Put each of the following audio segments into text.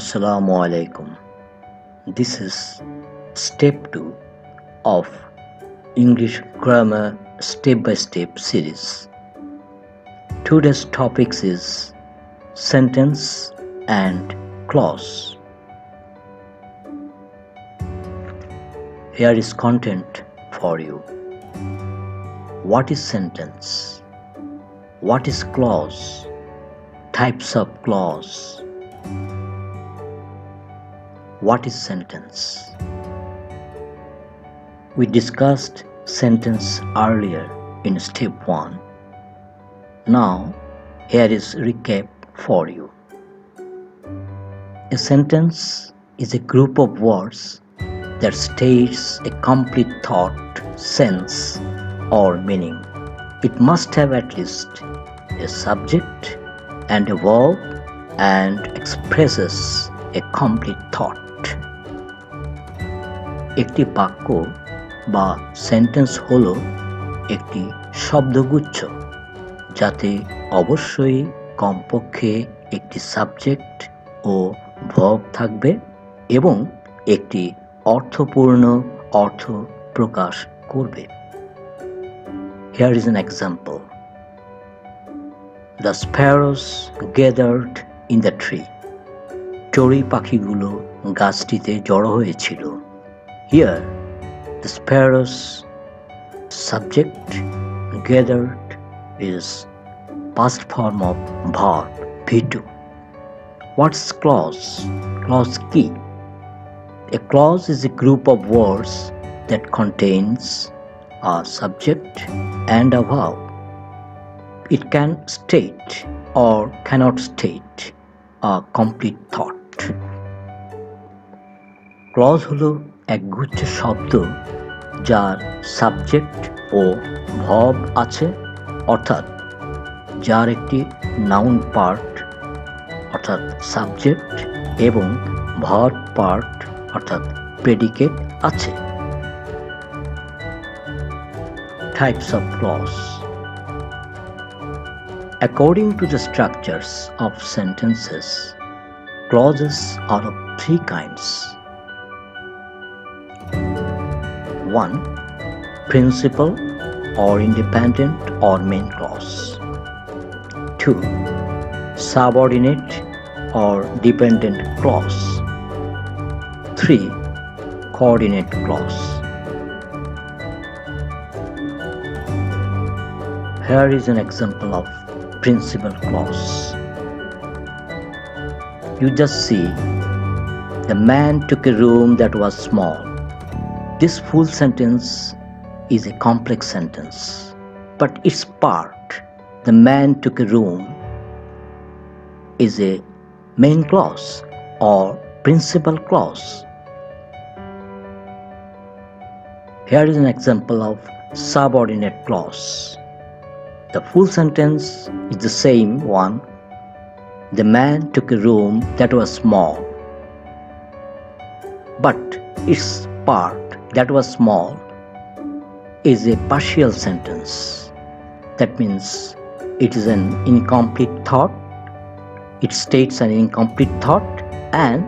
Assalamu alaikum. This is Step 2 of English Grammar Step by Step series. Today's topics is sentence and clause. Here is content for you. What is sentence? What is clause? Types of clause. What is sentence? We discussed sentence earlier in step 1. Now, here is recap for you. A sentence is a group of words that states a complete thought, sense, or meaning. It must have at least a subject and a verb and expresses a complete thought. একটি বাক্য বা sentence হলো একটি শব্দগুচ্ছ যাতে অবশ্যই কমপক্ষে একটি subject ও verb থাকবে এবং একটি অর্থপূর্ণ অর্থ প্রকাশ করবে। Here is an example. The sparrows gathered in the tree. চড়ুই পাখিগুলো গাছটিতে জড়ো হয়েছিল। Here, the sparrows subject gathered is past form of verb V2. What's clause? Clause key. A clause is a group of words that contains a subject and a verb. It can state or cannot state a complete thought. Clause হলো একগুচ্ছ শব্দ যার subject ও verb আছে, অর্থাৎ যার একটি noun part অর্থাৎ subject এবং ভার্ব পার্ট অর্থাৎ প্রেডিকেট আছে। Types of clause. According to the structures of sentences, clauses are of three kinds. 1. Principal or independent or main clause. 2. Subordinate or dependent clause. 3. Coordinate clause. Here is an example of principal clause. You just see, the man took a room that was small. This full sentence is a complex sentence, but its part, the man took a room, is a main clause or principal clause. Here is an example of subordinate clause. The full sentence is the same one. The man took a room that was small, but its part that was small is a partial sentence. That means it is an incomplete thought. It states an incomplete thought and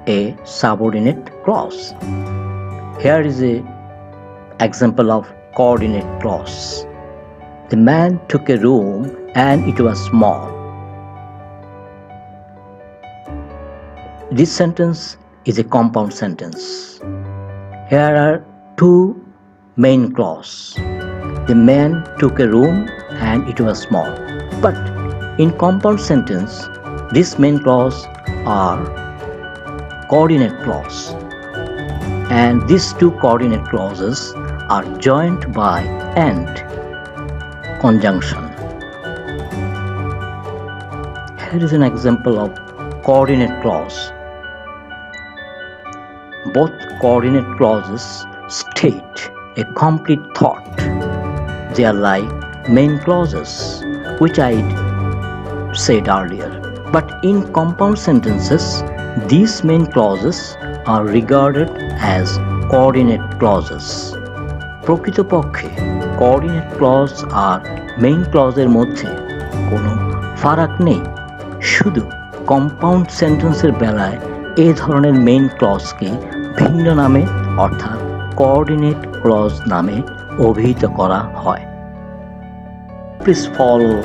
a subordinate clause. Here is an example of coordinate clause. The man took a room and it was small. This sentence is a compound sentence. Here are two main clauses. The man took a room and it was small. But in compound sentence, these main clauses are coordinate clause. And these two coordinate clauses are joined by and conjunction. Here is an example of coordinate clause. Both coordinate clauses state a complete thought. They are like main clauses, which I said earlier. But in compound sentences, these main clauses are regarded as coordinate clauses. প্রকৃতপক্ষে coordinate clause আর main ক্লজের মধ্যে কোনো ফারাক নেই, শুধু compound সেন্টেন্সের বেলায় এই ধরনের মেইন ক্লজকে ভিন্ন নামে অর্থাৎ কোঅর্ডিনেট ক্লজ নামে অভিহিত করা হয়। Please follow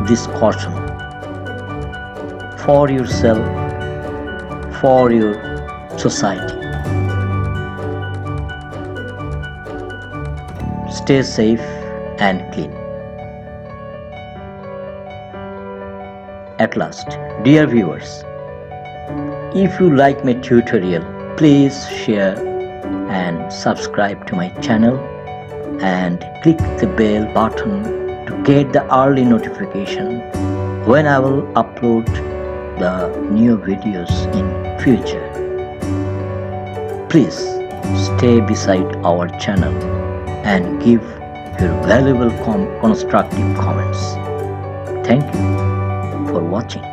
this caution for yourself, for your society. Stay safe and clean. At last, dear viewers, if you like my tutorial, please share and subscribe to my channel and click the bell button to get the early notification when I will upload the new videos in future. Please stay beside our channel and give your valuable constructive comments. Thank you for watching.